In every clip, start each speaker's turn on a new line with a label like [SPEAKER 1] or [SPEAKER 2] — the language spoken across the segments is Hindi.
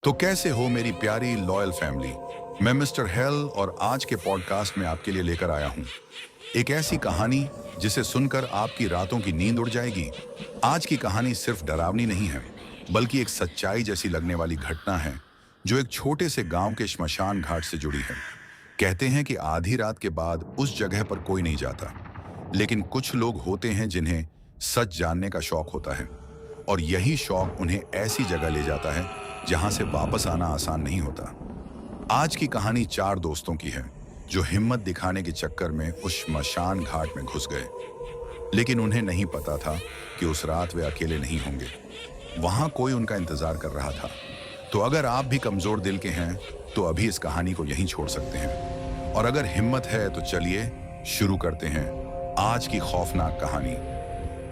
[SPEAKER 1] तो कैसे हो मेरी प्यारी लॉयल फैमिली। मैं मिस्टर हेल और आज के पॉडकास्ट में आपके लिए लेकर आया हूं एक ऐसी कहानी जिसे सुनकर आपकी रातों की नींद उड़ जाएगी। आज की कहानी सिर्फ डरावनी नहीं है, बल्कि एक सच्चाई जैसी लगने वाली घटना है जो एक छोटे से गांव के श्मशान घाट से जुड़ी है। कहते हैं कि आधी रात के बाद उस जगह पर कोई नहीं जाता, लेकिन कुछ लोग होते हैं जिन्हें सच जानने का शौक होता है, और यही शौक उन्हें ऐसी जगह ले जाता है जहां से वापस आना आसान नहीं होता। आज की कहानी चार दोस्तों की है जो हिम्मत दिखाने के चक्कर में उस श्मशान घाट में घुस गए, लेकिन उन्हें नहीं पता था कि उस रात वे अकेले नहीं होंगे। वहां कोई उनका इंतजार कर रहा था। तो अगर आप भी कमजोर दिल के हैं तो अभी इस कहानी को यहीं छोड़ सकते हैं, और अगर हिम्मत है तो चलिए शुरू करते हैं आज की खौफनाक कहानी।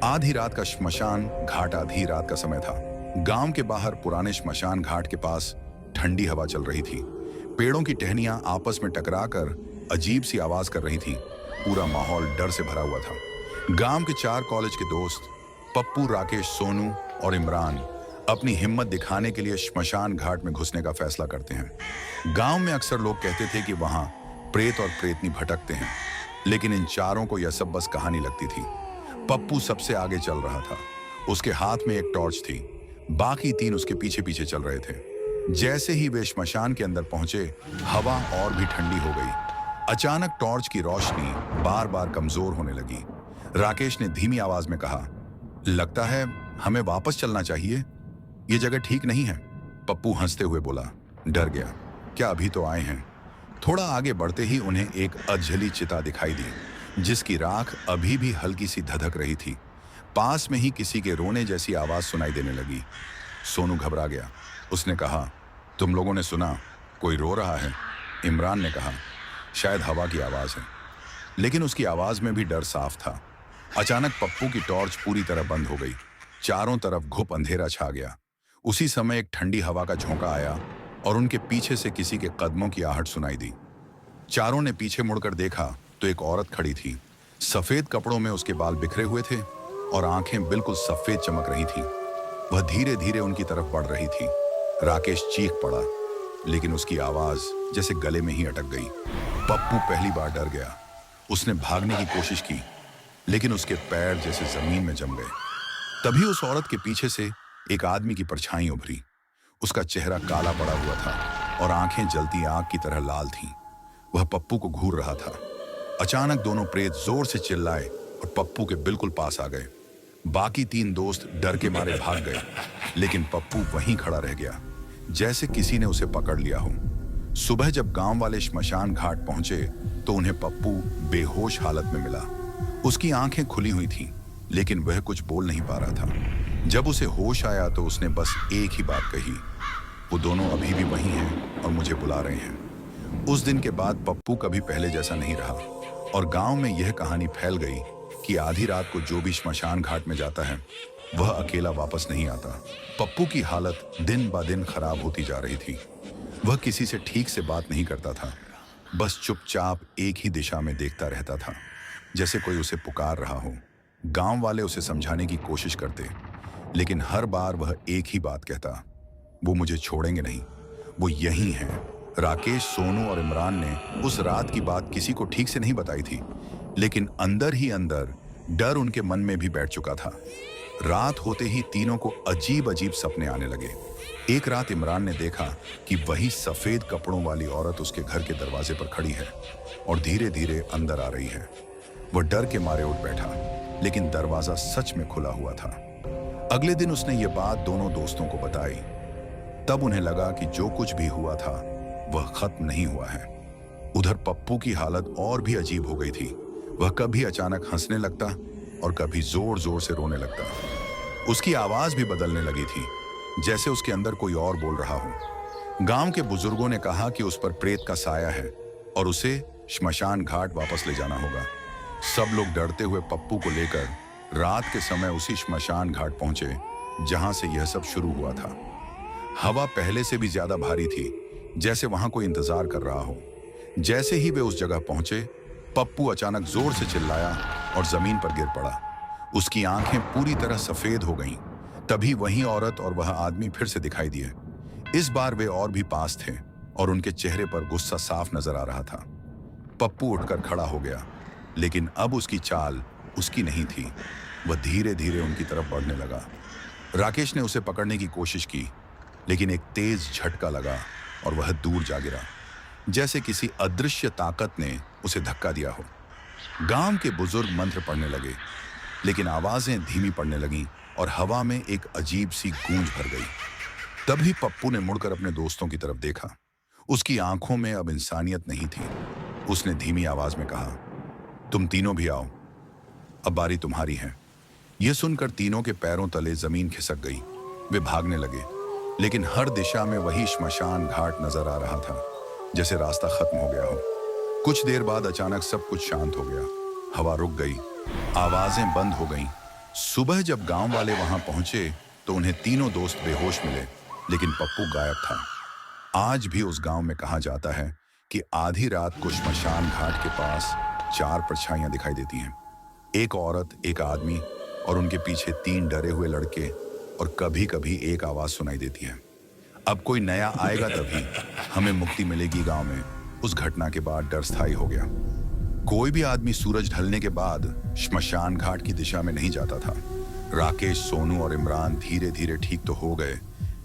[SPEAKER 1] आधी रात का श्मशान घाट। आधी रात का समय था। गांव के बाहर पुराने श्मशान घाट के पास ठंडी हवा चल रही थी। पेड़ों की टहनियां आपस में टकराकर अजीब सी आवाज कर रही थी। पूरा माहौल डर से भरा हुआ था। गांव के चार कॉलेज के दोस्त पप्पू, राकेश, सोनू और इमरान अपनी हिम्मत दिखाने के लिए श्मशान घाट में घुसने का फैसला करते हैं। गांव में अक्सर लोग कहते थे कि वहां प्रेत और प्रेतनी भटकते हैं, लेकिन इन चारों को यह सब बस कहानी लगती थी। पप्पू सबसे आगे चल रहा था। उसके हाथ में एक टॉर्च थी। बाकी तीन उसके पीछे पीछे चल रहे थे। जैसे ही वे श्मशान के अंदर पहुंचे, हवा और भी ठंडी हो गई। अचानक टॉर्च की रोशनी बार बार कमजोर होने लगी। राकेश ने धीमी आवाज में कहा, लगता है हमें वापस चलना चाहिए, ये जगह ठीक नहीं है। पप्पू हंसते हुए बोला, डर गया क्या, अभी तो आए हैं। थोड़ा आगे बढ़ते ही उन्हें एक अधजली चिता दिखाई दी, जिसकी राख अभी भी हल्की सी धधक रही थी। पास में ही किसी के रोने जैसी आवाज सुनाई देने लगी। सोनू घबरा गया। उसने कहा, तुम लोगों ने सुना, कोई रो रहा है। इमरान ने कहा, शायद हवा की आवाज है, लेकिन उसकी आवाज में भी डर साफ था। अचानक पप्पू की टॉर्च पूरी तरह बंद हो गई। चारों तरफ घुप अंधेरा छा गया। उसी समय एक ठंडी हवा का झोंका आया और उनके पीछे से किसी के कदमों की आहट सुनाई दी। चारों ने पीछे मुड़कर देखा तो एक औरत खड़ी थी। सफेद कपड़ों में उसके बाल बिखरे हुए थे और आंखें बिल्कुल सफेद चमक रही थी। वह धीरे धीरे उनकी तरफ बढ़ रही थी। राकेश चीख पड़ा, लेकिन उसकी आवाज जैसे गले में ही अटक गई। पप्पू पहली बार डर गया। उसने भागने की कोशिश की, लेकिन उसके पैर जैसे जमीन में जम गए। तभी उस औरत के पीछे से एक आदमी की परछाई उभरी। उसका चेहरा काला पड़ा हुआ था और आंखें जलती आग की तरह लाल थीं। वह पप्पू को घूर रहा था। अचानक दोनों प्रेत जोर से चिल्लाए और पप्पू के बिल्कुल पास आ गए। बाकी तीन दोस्त डर के मारे भाग गए, लेकिन पप्पू वहीं खड़ा रह गया, जैसे किसी ने उसे पकड़ लिया हो। सुबह जब गांव वाले श्मशान घाट पहुंचे तो उन्हें पप्पू बेहोश हालत में मिला। उसकी आंखें खुली हुई थीं, लेकिन वह कुछ बोल नहीं पा रहा था। जब उसे होश आया तो उसने बस एक ही बात कही, वो दोनों अभी भी वहीं हैं और मुझे बुला रहे हैं। उस दिन के बाद पप्पू कभी पहले जैसा नहीं रहा, और गांव में यह कहानी फैल गई कि आधी रात को जो भी श्मशान घाट में जाता है वह अकेला वापस नहीं आता। पप्पू की हालत दिन ब दिन खराब होती जा रही थी। वह किसी से ठीक से बात नहीं करता था, बस चुपचाप एक ही दिशा में देखता रहता था, जैसे कोई उसे पुकार रहा हो। गांव वाले उसे समझाने की कोशिश करते, लेकिन हर बार वह एक ही बात कहता, वो मुझे छोड़ेंगे नहीं, वो यहीं हैं। राकेश, सोनू और इमरान ने उस रात की बात किसी को ठीक से नहीं बताई थी, लेकिन अंदर ही अंदर डर उनके मन में भी बैठ चुका था। रात होते ही तीनों को अजीब अजीब सपने आने लगे। एक रात इमरान ने देखा कि वही सफेद कपड़ों वाली औरत उसके घर के दरवाजे पर खड़ी है और धीरे धीरे अंदर आ रही है। वह डर के मारे उठ बैठा, लेकिन दरवाजा सच में खुला हुआ था। अगले दिन उसने ये बात दोनों दोस्तों को बताई। तब उन्हें लगा कि जो कुछ भी हुआ था वह खत्म नहीं हुआ है। उधर पप्पू की हालत और भी अजीब हो गई थी। वह कभी अचानक हंसने लगता और कभी जोर जोर से रोने लगता। उसकी आवाज भी बदलने लगी थी, जैसे उसके अंदर कोई और बोल रहा हो। गांव के बुजुर्गों ने कहा कि उस पर प्रेत का साया है और उसे श्मशान घाट वापस ले जाना होगा। सब लोग डरते हुए पप्पू को लेकर रात के समय उसी श्मशान घाट पहुंचे जहां से यह सब शुरू हुआ था। हवा पहले से भी ज्यादा भारी थी, जैसे वहां कोई इंतजार कर रहा हो। जैसे ही वे उस जगह पहुंचे, पप्पू अचानक जोर से चिल्लाया और जमीन पर गिर पड़ा। उसकी आंखें पूरी तरह सफेद हो गईं। तभी वही औरत और वह आदमी फिर से दिखाई दिए। इस बार वे और भी पास थे और उनके चेहरे पर गुस्सा साफ नजर आ रहा था। पप्पू उठकर खड़ा हो गया, लेकिन अब उसकी चाल उसकी नहीं थी। वह धीरे धीरे उनकी तरफ बढ़ने लगा। राकेश ने उसे पकड़ने की कोशिश की, लेकिन एक तेज झटका लगा और वह दूर जा गिरा, जैसे किसी अदृश्य ताकत ने उसे धक्का दिया हो। गांव के बुजुर्ग मंत्र पढ़ने लगे, लेकिन आवाजें धीमी पड़ने लगीं और हवा में एक अजीब सी गूंज भर गई। तभी पप्पू ने मुड़कर अपने दोस्तों की तरफ देखा। उसकी आंखों में अब इंसानियत नहीं थी। उसने धीमी आवाज में कहा, तुम तीनों भी आओ, अब बारी तुम्हारी है। यह सुनकर तीनों के पैरों तले जमीन खिसक गई। वे भागने लगे, लेकिन हर दिशा में वही श्मशान घाट नजर आ रहा था, जैसे रास्ता खत्म हो गया हो। कुछ देर बाद अचानक सब कुछ शांत हो गया। हवा रुक गई, आवाजें बंद हो गईं। सुबह जब गांव वाले वहां पहुंचे तो उन्हें तीनों दोस्त बेहोश मिले, लेकिन पप्पू गायब था। आज भी उस गांव में कहा जाता है कि आधी रात को श्मशान घाट के पास 4 परछाइयां दिखाई देती हैं। एक औरत, एक आदमी और उनके पीछे 3 डरे हुए लड़के, और कभी कभी एक आवाज सुनाई देती है, अब कोई नया आएगा तभी हमें मुक्ति मिलेगी। गांव में उस घटना के बाद डर स्थायी हो गया। कोई भी आदमी सूरज ढलने के बाद श्मशान घाट की दिशा में नहीं जाता था। राकेश, सोनू और इमरान धीरे धीरे ठीक तो हो गए,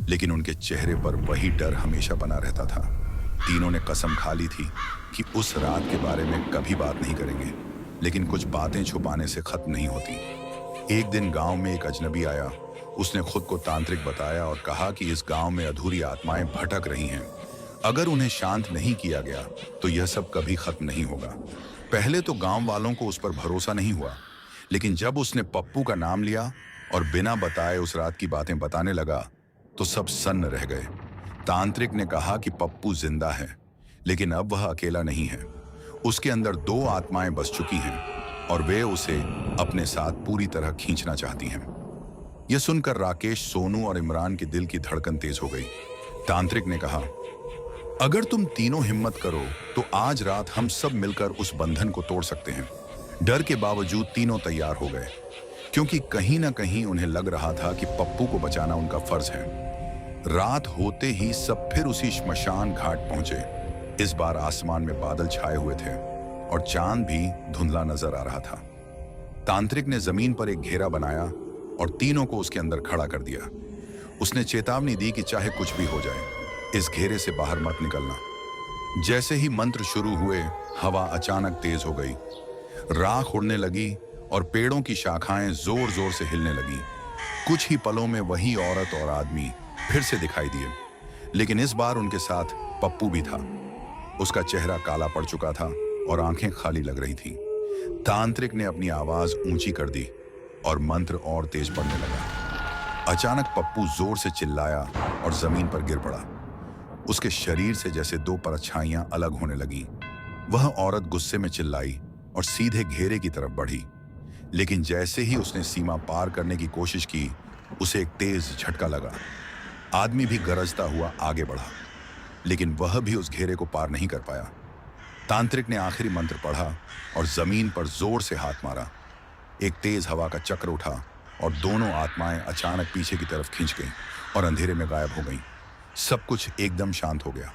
[SPEAKER 1] लेकिन उनके चेहरे पर वही डर हमेशा बना रहता था। तीनों ने कसम खा ली थी कि उस रात के बारे में कभी बात नहीं करेंगे, लेकिन कुछ बातें छुपाने से खत्म नहीं होती। एक दिन गांव में एक अजनबी आया। उसने खुद को तांत्रिक बताया और कहा कि इस गांव में अधूरी आत्माएं भटक रही हैं। अगर उन्हें शांत नहीं किया गया तो यह सब कभी खत्म नहीं होगा। पहले तो गांव वालों को उस पर भरोसा नहीं हुआ, लेकिन जब उसने पप्पू का नाम लिया और बिना बताए उस रात की बातें बताने लगा तो सब सन्न रह गए। तांत्रिक ने कहा कि पप्पू जिंदा है, लेकिन अब वह अकेला नहीं है। उसके अंदर 2 आत्माएं बस चुकी हैं और वे उसे अपने साथ पूरी तरह खींचना चाहती हैं। यह सुनकर राकेश, सोनू और इमरान के दिल की धड़कन तेज हो गई। तांत्रिक ने कहा, अगर तुम तीनों हिम्मत करो तो आज रात हम सब मिलकर उस बंधन को तोड़ सकते हैं। डर के बावजूद तीनों तैयार हो गए, क्योंकि कहीं ना कहीं उन्हें लग रहा था कि पप्पू को बचाना उनका फर्ज है। रात होते ही सब फिर उसी श्मशान घाट पहुंचे। इस बार आसमान में बादल छाए हुए थे और चांद भी धुंधला नजर आ रहा था। तांत्रिक ने जमीन पर एक घेरा बनाया और तीनों को उसके अंदर खड़ा कर दिया। उसने चेतावनी दी कि चाहे कुछ भी हो जाए, इस घेरे से बाहर मत निकलना। जैसे ही मंत्र शुरू हुए, हवा अचानक तेज हो गई, राख उड़ने लगी और पेड़ों की शाखाएं जोर जोर से हिलने लगी। कुछ ही पलों में वही औरत और आदमी फिर से दिखाई दिए, लेकिन इस बार उनके साथ पप्पू भी था। उसका चेहरा काला पड़ चुका था और आंखें खाली लग रही थीं। तांत्रिक ने अपनी आवाज ऊंची कर दी और मंत्र और तेज पड़ने लगा। अचानक पप्पू जोर से चिल्लाया और जमीन पर गिर पड़ा। उसके शरीर से जैसे 2 परछाइयां अलग होने लगी। वह औरत गुस्से में चिल्लाई और सीधे घेरे की तरफ बढ़ी, लेकिन जैसे ही उसने सीमा पार करने की कोशिश की, उसे एक तेज झटका लगा। आदमी भी गरजता हुआ आगे बढ़ा, लेकिन वह भी उस घेरे को पार नहीं कर पाया। तांत्रिक ने आखिरी मंत्र पढ़ा और जमीन पर जोर से हाथ मारा। एक तेज हवा का चक्र उठा और दोनों आत्माएं अचानक पीछे की तरफ खींच गईं और अंधेरे में गायब हो गईं। सब कुछ एकदम शांत हो गया।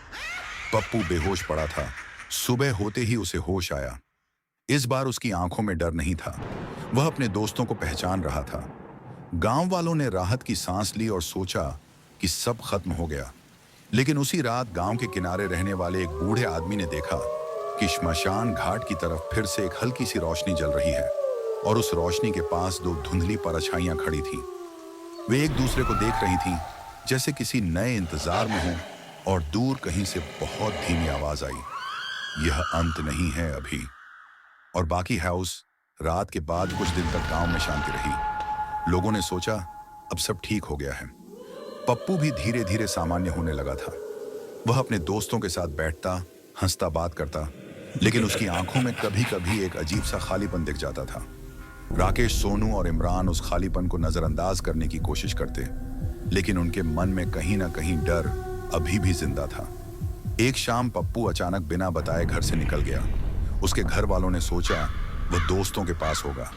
[SPEAKER 1] पप्पू बेहोश पड़ा था। सुबह होते ही उसे होश आया। इस बार उसकी आंखों में डर नहीं था, वह अपने दोस्तों को पहचान रहा था। गांव वालों ने राहत की सांस ली और सोचा कि सब खत्म हो गया। लेकिन उसी रात गांव के किनारे रहने वाले एक बूढ़े आदमी ने देखा कि श्मशान घाट की तरफ फिर से एक हल्की सी रोशनी जल रही है और उस रोशनी के पास 2 धुंधली परछाइयां खड़ी थीं। वे एक दूसरे को देख रही थीं, जैसे किसी नए इंतजार में हों, और दूर कहीं से बहुत धीमी आवाज आई, यह अंत नहीं है अभी। और बाकी हाउस रात के बाद कुछ दिन तक गांव में शांति रही। लोगों ने सोचा अब सब ठीक हो गया है। पप्पू भी धीरे धीरे सामान्य होने लगा था। वह अपने दोस्तों के साथ बैठता, हंसता, बात करता, लेकिन उसकी आंखों में कभी कभी एक अजीब सा खालीपन दिख जाता था। राकेश, सोनू और इमरान उस खालीपन को नजरअंदाज करने की कोशिश करते, लेकिन उनके मन में कहीं ना कहीं डर अभी भी जिंदा था। एक शाम पप्पू अचानक बिना बताए घर से निकल गया। उसके घर वालों ने सोचा वह दोस्तों के पास होगा,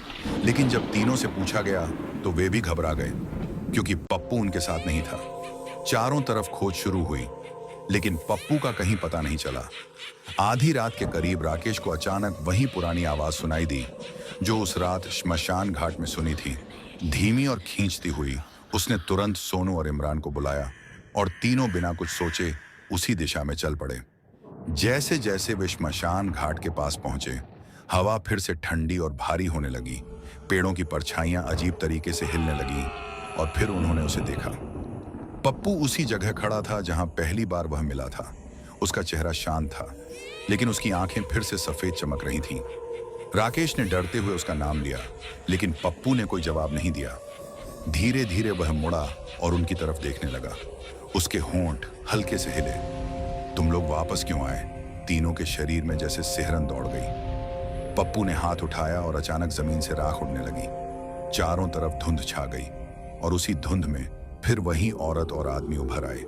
[SPEAKER 1] लेकिन जब तीनों से पूछा गया तो वे भी घबरा गए, क्योंकि पप्पू उनके साथ नहीं था। चारों तरफ खोज शुरू हुई, लेकिन पप्पू का कहीं पता नहीं चला। आधी रात के करीब राकेश को अचानक वही पुरानी आवाज सुनाई दी जो उस रात श्मशान घाट में सुनी थी। धीमी और खींचती हुई उसने तुरंत सोनू और इमरान को बुलाया और तीनों बिना कुछ सोचे उसी दिशा में चल पड़े। जैसे जैसे वे श्मशान घाट के पास पहुंचे, हवा फिर से ठंडी और भारी होने लगी। पेड़ों की परछाइयां अजीब तरीके से हिलने लगी और फिर उन्होंने उसे देखा। पप्पू उसी जगह खड़ा था जहां पहली बार वह मिला था। उसका चेहरा शांत था, लेकिन उसकी आंखें फिर से सफेद चमक रही थीं। राकेश ने डरते हुए उसका नाम लिया, लेकिन पप्पू ने कोई जवाब नहीं दिया। धीरे धीरे वह मुड़ा और उनकी तरफ देखने लगा। उसके होंठ हल्के से हिले। तुम लोग वापस क्यों आए? तीनों के शरीर में जैसे सिहरन दौड़ गई। पप्पू ने हाथ उठाया और अचानक जमीन से राख उड़ने लगी। चारों तरफ धुंध छा गई और उसी धुंध में फिर वही औरत और आदमी उभर आए,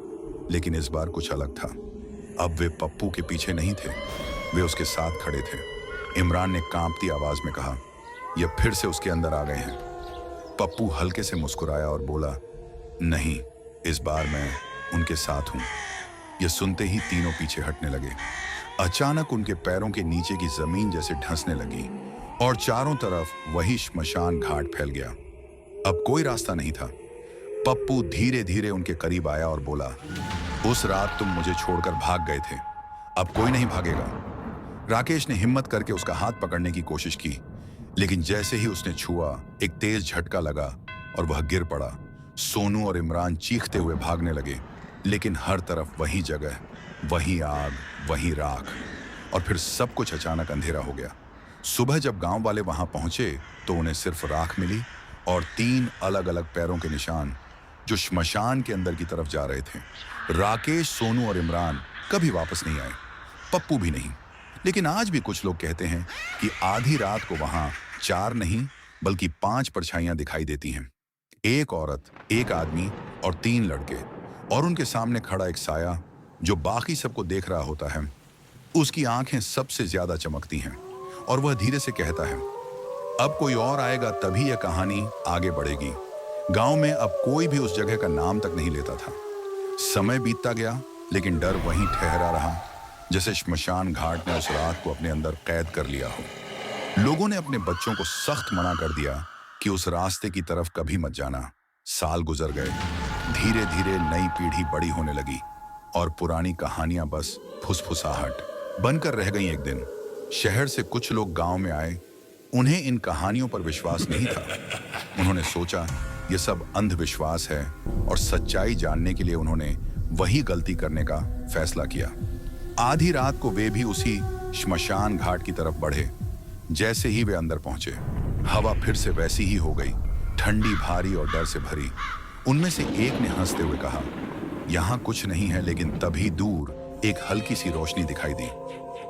[SPEAKER 1] लेकिन इस बार कुछ अलग था। अब वे पप्पू के पीछे नहीं थे, वे उसके साथ खड़े थे। इमरान ने कांपती आवाज में कहा, यह फिर से उसके अंदर आ गए हैं। पप्पू हल्के से मुस्कुराया और बोला, नहीं, इस बार मैं उनके साथ हूं। यह सुनते ही तीनों पीछे हटने लगे। अचानक उनके पैरों के नीचे की जमीन जैसे ढंसने लगी और चारों तरफ वही श्मशान घाट फैल गया। अब कोई रास्ता नहीं था। पप्पू धीरे धीरे उनके करीब आया और बोला, उस रात तुम मुझे छोड़कर भाग गए थे, अब कोई नहीं भागेगा। राकेश ने हिम्मत करके उसका हाथ पकड़ने की कोशिश की, लेकिन जैसे ही उसने छुआ, एक तेज झटका लगा और वह गिर पड़ा। सोनू और इमरान चीखते हुए भागने लगे, लेकिन हर तरफ वही जगह, वही आग, वही राख, और फिर सब कुछ अचानक अंधेरा हो गया। सुबह जब गांव वाले वहां पहुंचे तो उन्हें सिर्फ राख मिली और 3 अलग अलग पैरों के निशान जो श्मशान के अंदर की तरफ जा रहे थे। राकेश, सोनू और इमरान कभी वापस नहीं आए, पप्पू भी नहीं। लेकिन आज भी कुछ लोग कहते हैं कि आधी रात को वहां 4 नहीं बल्कि 5 परछाइयां दिखाई देती हैं। एक औरत, एक आदमी और 3 लड़के, और उनके सामने खड़ा एक साया जो बाकी सबको देख रहा होता है। उसकी आंखें सबसे ज्यादा चमकती हैं और वह धीरे से कहता है, अब कोई और आएगा तभी यह कहानी आगे बढ़ेगी। गांव में अब कोई भी उस जगह का नाम तक नहीं लेता था। समय बीतता गया, लेकिन डर वहीं ठहरा रहा, जैसे श्मशान घाट ने उस रात को अपने अंदर कैद कर लिया हो। लोगों ने अपने बच्चों को सख्त मना कर दिया कि उस रास्ते की तरफ कभी मत जाना। साल गुजर गए, धीरे धीरे नई पीढ़ी बड़ी होने लगी और पुरानी कहानियां बस फुसफुसाहट बनकर रह गईं। एक दिन शहर से कुछ लोग गांव में आए। उन्हें इन कहानियों पर विश्वास नहीं था। उन्होंने सोचा यह सब अंधविश्वास है और सच्चाई जानने के लिए उन्होंने वही गलती करने का फैसला किया। आधी रात को वे भी उसी श्मशान घाट की तरफ बढ़े। जैसे ही वे अंदर पहुंचे, हवा फिर से वैसी ही हो गई, ठंडी, भारी और डर से भरी। उनमें से एक ने हंसते हुए कहा, यहां कुछ नहीं है, लेकिन तभी दूर एक हल्की सी रोशनी दिखाई दी।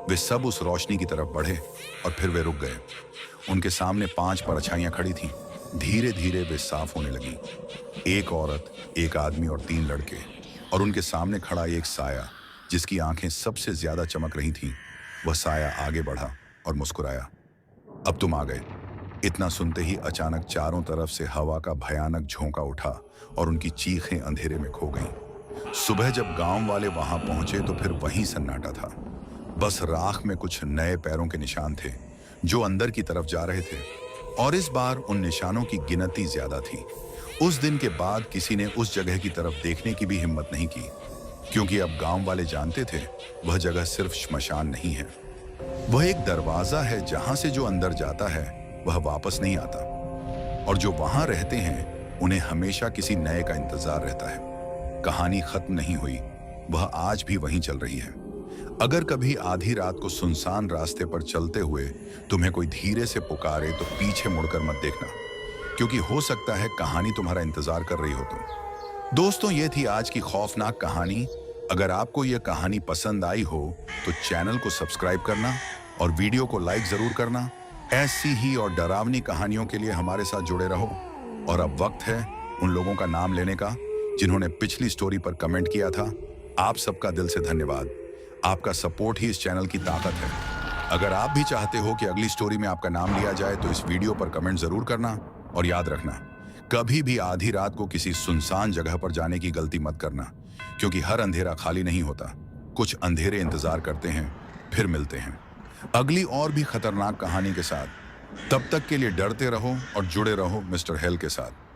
[SPEAKER 1] वे सब उस रोशनी की तरफ बढ़े और फिर वे रुक गए। उनके सामने 5 परछाइयां खड़ी थीं। धीरे धीरे वे साफ होने लगी। एक औरत, एक आदमी और 3 लड़के, और उनके सामने खड़ा एक साया जिसकी आंखें सबसे ज्यादा चमक रही थीं। वह साया आगे बढ़ा और मुस्कुराया, अब तुम आ गए। इतना सुनते ही अचानक चारों तरफ से हवा का भयानक झोंका उठा और उनकी चीखें अंधेरे में खो गईं। सुबह जब गांव वाले वहां पहुंचे तो फिर वही सन्नाटा था। बस राख में कुछ नए पैरों के निशान थे जो अंदर की तरफ जा रहे थे, और इस बार उन निशानों की गिनती ज्यादा थी। उस दिन के बाद किसी ने उस जगह की तरफ देखने की भी हिम्मत नहीं की, क्योंकि अब गांव वाले जानते थे वह जगह सिर्फ श्मशान नहीं है, वह एक दरवाजा है जहां से जो अंदर जाता है वह वापस नहीं आता, और जो वहां रहते हैं उन्हें हमेशा किसी नए का इंतजार रहता है। कहानी खत्म नहीं हुई, वह आज भी वहीं चल रही है। अगर कभी आधी रात को सुनसान रास्ते पर चलते हुए तुम्हें कोई धीरे से पुकारे तो पीछे मुड़कर मत देखना, क्योंकि हो सकता है कहानी तुम्हारा इंतजार कर रही हो तुम। दोस्तों, ये थी आज की खौफनाक कहानी। अगर आपको यह कहानी पसंद आई हो तो चैनल को सब्सक्राइब करना और वीडियो को लाइक जरूर करना। ऐसी ही और डरावनी कहानियों के लिए हमारे साथ जुड़े रहो। और अब वक्त है उन लोगों का नाम लेने का जिन्होंने पिछली स्टोरी पर कमेंट किया था। आप सबका दिल से धन्यवाद। आपका सपोर्ट ही इस चैनल की ताकत है। अगर आप भी चाहते हो कि अगली स्टोरी में आपका नाम लिया जाए तो इस वीडियो पर कमेंट जरूर करना, और याद रखना, कभी भी आधी रात को किसी सुनसान जगह पर जाने की गलती मत करना, क्योंकि हर अंधेरा खाली नहीं होता। कुछ अंधेरे इंतजार करते हैं। फिर मिलते हैं अगली और भी खतरनाक कहानी के साथ। तब तक के लिए डरते रहो और जुड़े रहो मिस्टर हेल के साथ।